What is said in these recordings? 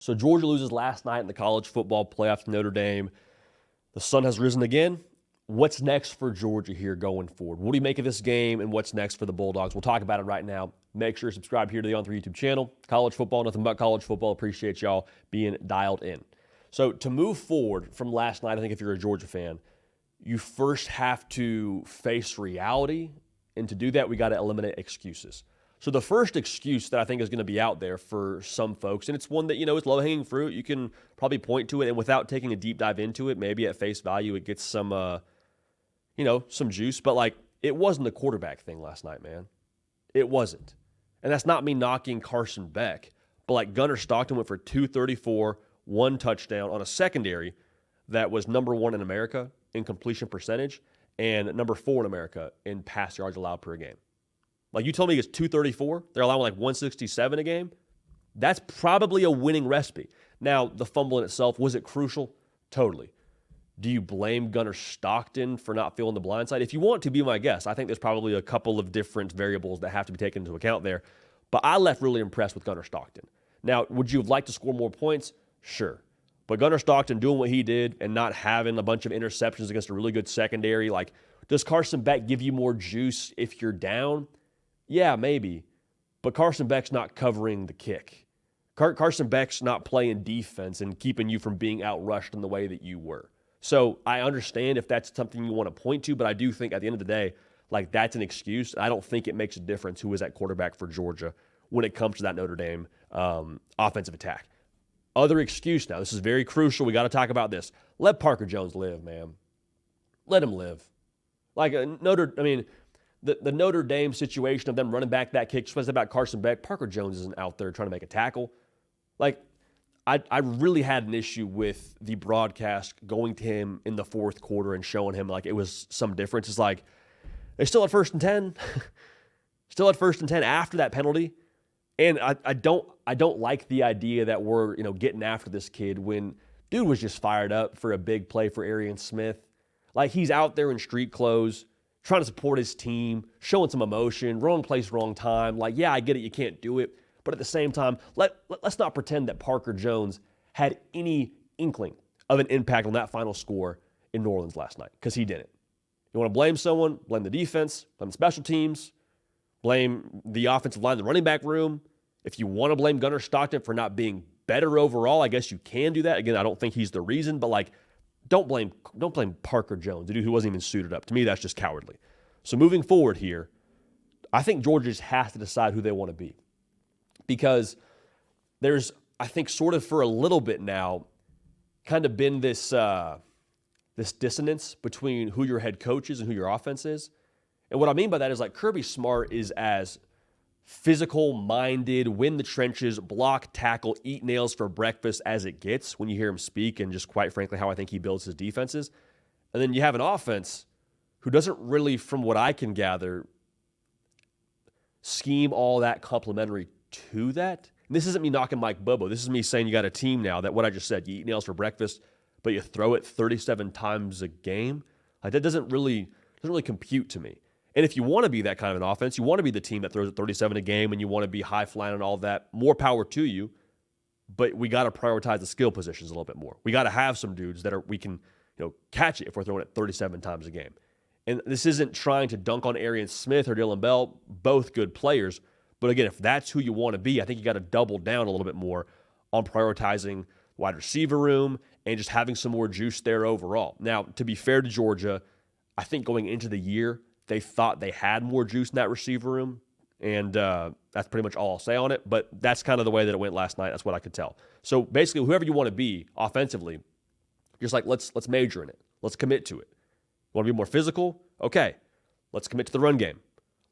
So Georgia loses last night in the college football playoff to Notre Dame. The sun has risen again. What's next for Georgia here going forward? What do you make of this game, and what's next for the Bulldogs? We'll talk about it right now. Make sure to subscribe here to the On3 YouTube channel. College football, nothing but college football. Appreciate y'all being dialed in. So to move forward from last night, I think if you're a Georgia fan, you first have to face reality. And to do that, we got to eliminate excuses. So the first excuse that I think is going to be out there for some folks, and it's one that, is low-hanging fruit. You can probably point to it, and without taking a deep dive into it, maybe at face value it gets some, some juice. But, it wasn't the quarterback thing last night, man. It wasn't. And that's not me knocking Carson Beck. But, Gunnar Stockton went for 234, 1 touchdown on a secondary that was number 1 in America in completion percentage and number 4 in America in pass yards allowed per game. You told me it's 234. They're allowing 167 a game. That's probably a winning recipe. Now, the fumble in itself, was it crucial? Totally. Do you blame Gunnar Stockton for not feeling the blind side? If you want to, be my guest. I think there's probably a couple of different variables that have to be taken into account there. But I left really impressed with Gunnar Stockton. Now, would you have liked to score more points? Sure. But Gunnar Stockton doing what he did and not having a bunch of interceptions against a really good secondary, does Carson Beck give you more juice if you're down? Yeah, maybe. But Carson Beck's not covering the kick. Carson Beck's not playing defense and keeping you from being outrushed in the way that you were. So I understand if that's something you want to point to, but I do think at the end of the day, that's an excuse. I don't think it makes a difference who is at quarterback for Georgia when it comes to that Notre Dame offensive attack. Other excuse now. This is very crucial. We got to talk about this. Let Parker Jones live, man. Let him live. The Notre Dame situation of them running back that kick, especially about Carson Beck, Parker Jones isn't out there trying to make a tackle. I really had an issue with the broadcast going to him in the fourth quarter and showing him it was some difference. It's they still had 1st and 10. Still had 1st and 10 after that penalty. And I don't like the idea that we're, getting after this kid when dude was just fired up for a big play for Arian Smith. He's out there in street clothes, trying to support his team, showing some emotion, wrong place, wrong time. Yeah, I get it, you can't do it. But at the same time, let's not pretend that Parker Jones had any inkling of an impact on that final score in New Orleans last night, because he didn't. You want to blame someone, blame the defense, blame the special teams, blame the offensive line, the running back room. If you want to blame Gunnar Stockton for not being better overall, I guess you can do that. Again, I don't think he's the reason, but don't blame Parker Jones, the dude who wasn't even suited up. To me, that's just cowardly. So moving forward here, I think Georgia just has to decide who they want to be. Because there's, I think, sort of for a little bit now, kind of been this dissonance between who your head coach is and who your offense is. And what I mean by that is Kirby Smart is as physical-minded, win the trenches, block, tackle, eat nails for breakfast as it gets when you hear him speak, and just quite frankly how I think he builds his defenses. And then you have an offense who doesn't really, from what I can gather, scheme all that complementary to that. And this isn't me knocking Mike Bobo. This is me saying you got a team now that, what I just said, you eat nails for breakfast, but you throw it 37 times a game. That doesn't really compute to me. And if you want to be that kind of an offense, you want to be the team that throws it 37 a game and you want to be high-flying and all that, more power to you. But we got to prioritize the skill positions a little bit more. We got to have some dudes that we can catch it if we're throwing it 37 times a game. And this isn't trying to dunk on Arian Smith or Dylan Bell, both good players. But again, if that's who you want to be, I think you got to double down a little bit more on prioritizing wide receiver room and just having some more juice there overall. Now, to be fair to Georgia, I think going into the year, they thought they had more juice in that receiver room, and that's pretty much all I'll say on it. But that's kind of the way that it went last night. That's what I could tell. So basically, whoever you want to be offensively, just let's major in it. Let's commit to it. You want to be more physical? Okay. Let's commit to the run game.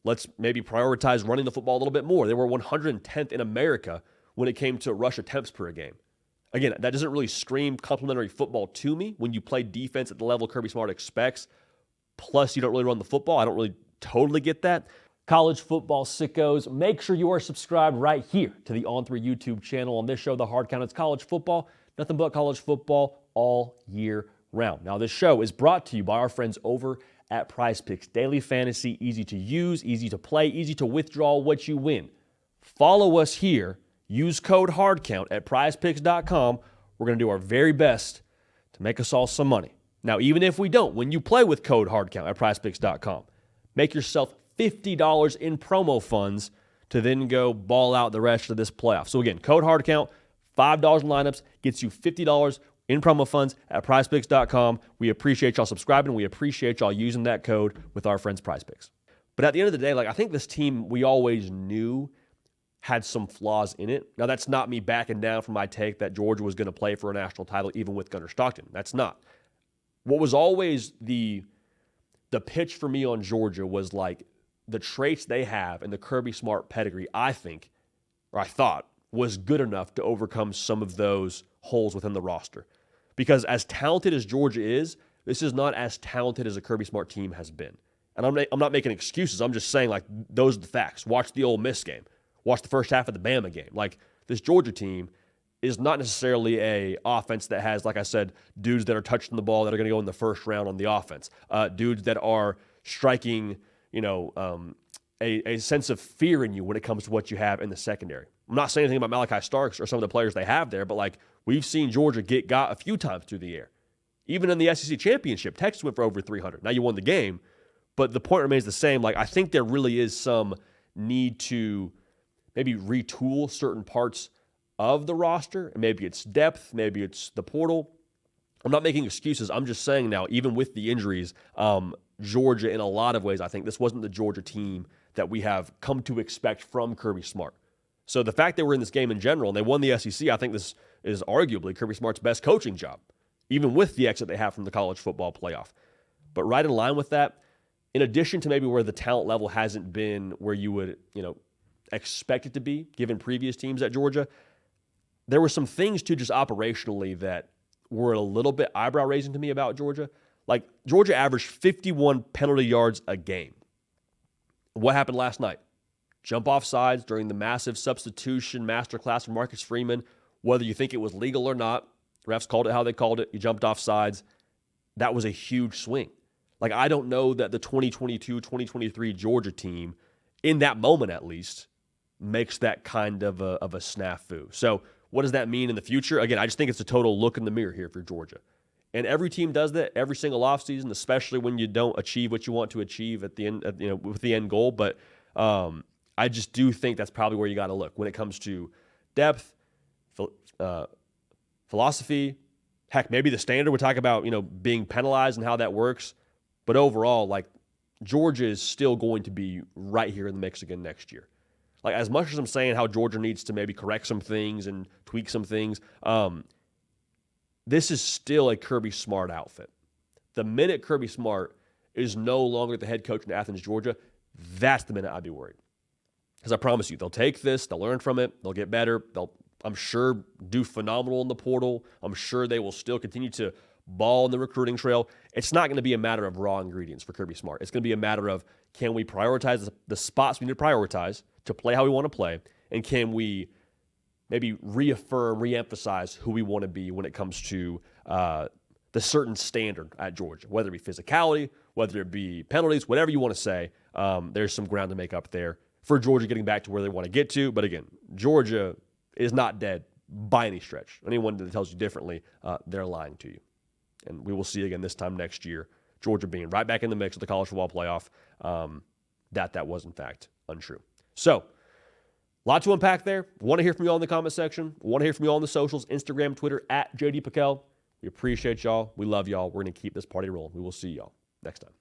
Let's maybe prioritize running the football a little bit more. They were 110th in America when it came to rush attempts per game. Again, that doesn't really scream complimentary football to me when you play defense at the level Kirby Smart expects, plus you don't really run the football. I don't really totally get that. College football sickos, make sure you are subscribed right here to the On3 YouTube channel. On this show, The Hard Count, it's college football, nothing but college football all year round. Now, this show is brought to you by our friends over at Prize Picks. Daily fantasy, easy to use, easy to play, easy to withdraw what you win. Follow us here. Use code HARDCOUNT at prizepicks.com. We're going to do our very best to make us all some money. Now, even if we don't, when you play with code HARDCOUNT at prizepicks.com, make yourself $50 in promo funds to then go ball out the rest of this playoff. So again, code HARDCOUNT, $5 in lineups, gets you $50 in promo funds at prizepicks.com. We appreciate y'all subscribing. We appreciate y'all using that code with our friends PrizePicks. But at the end of the day, I think this team we always knew had some flaws in it. Now, that's not me backing down from my take that Georgia was going to play for a national title even with Gunnar Stockton. That's not. What was always the pitch for me on Georgia was the traits they have and the Kirby Smart pedigree, I thought, was good enough to overcome some of those holes within the roster. Because as talented as Georgia is, this is not as talented as a Kirby Smart team has been. And I'm not making excuses. I'm just saying, those are the facts. Watch the Ole Miss game. Watch the first half of the Bama game. This Georgia team is not necessarily a offense that has, like I said, dudes that are touching the ball that are going to go in the first round on the offense. Dudes that are striking, a sense of fear in you when it comes to what you have in the secondary. I'm not saying anything about Malachi Starks or some of the players they have there, but we've seen Georgia get got a few times through the air. Even in the SEC championship, Texas went for over 300. Now you won the game, but the point remains the same. I think there really is some need to maybe retool certain parts of the roster, and maybe it's depth, maybe it's the portal. I'm not making excuses. I'm just saying now, even with the injuries, Georgia, in a lot of ways, I think this wasn't the Georgia team that we have come to expect from Kirby Smart. So the fact they were in this game in general, and they won the SEC, I think this is arguably Kirby Smart's best coaching job, even with the exit they have from the college football playoff. But right in line with that, in addition to maybe where the talent level hasn't been where you would, expect it to be, given previous teams at Georgia, there were some things, too, just operationally that were a little bit eyebrow-raising to me about Georgia. Georgia averaged 51 penalty yards a game. What happened last night? Jump off sides during the massive substitution masterclass from Marcus Freeman. Whether you think it was legal or not, refs called it how they called it. You jumped off sides. That was a huge swing. I don't know that the 2022-2023 Georgia team, in that moment at least, makes that kind of a snafu. So what does that mean in the future? Again, I just think it's a total look in the mirror here for Georgia. And every team does that every single offseason, especially when you don't achieve what you want to achieve at the end, with the end goal. But I just do think that's probably where you got to look when it comes to depth, philosophy. Heck, maybe the standard we talk about, being penalized and how that works. But overall, Georgia is still going to be right here in the mix again next year. As much as I'm saying how Georgia needs to maybe correct some things and tweak some things, this is still a Kirby Smart outfit. The minute Kirby Smart is no longer the head coach in Athens, Georgia, that's the minute I'd be worried. Because I promise you, they'll take this, they'll learn from it, they'll get better, they'll, I'm sure, do phenomenal in the portal. I'm sure they will still continue to ball in the recruiting trail. It's not going to be a matter of raw ingredients for Kirby Smart. It's going to be a matter of, can we prioritize the spots we need to prioritize to play how we want to play, and can we maybe reaffirm, reemphasize who we want to be when it comes to the certain standard at Georgia, whether it be physicality, whether it be penalties, whatever you want to say. There's some ground to make up there for Georgia getting back to where they want to get to. But again, Georgia is not dead by any stretch. Anyone that tells you differently, they're lying to you. And we will see again this time next year, Georgia being right back in the mix of the college football playoff, that was in fact untrue. So, a lot to unpack there. Want to hear from you all in the comment section. Want to hear from you all on the socials, Instagram, Twitter, @JD Piquel. We appreciate y'all. We love y'all. We're going to keep this party rolling. We will see y'all next time.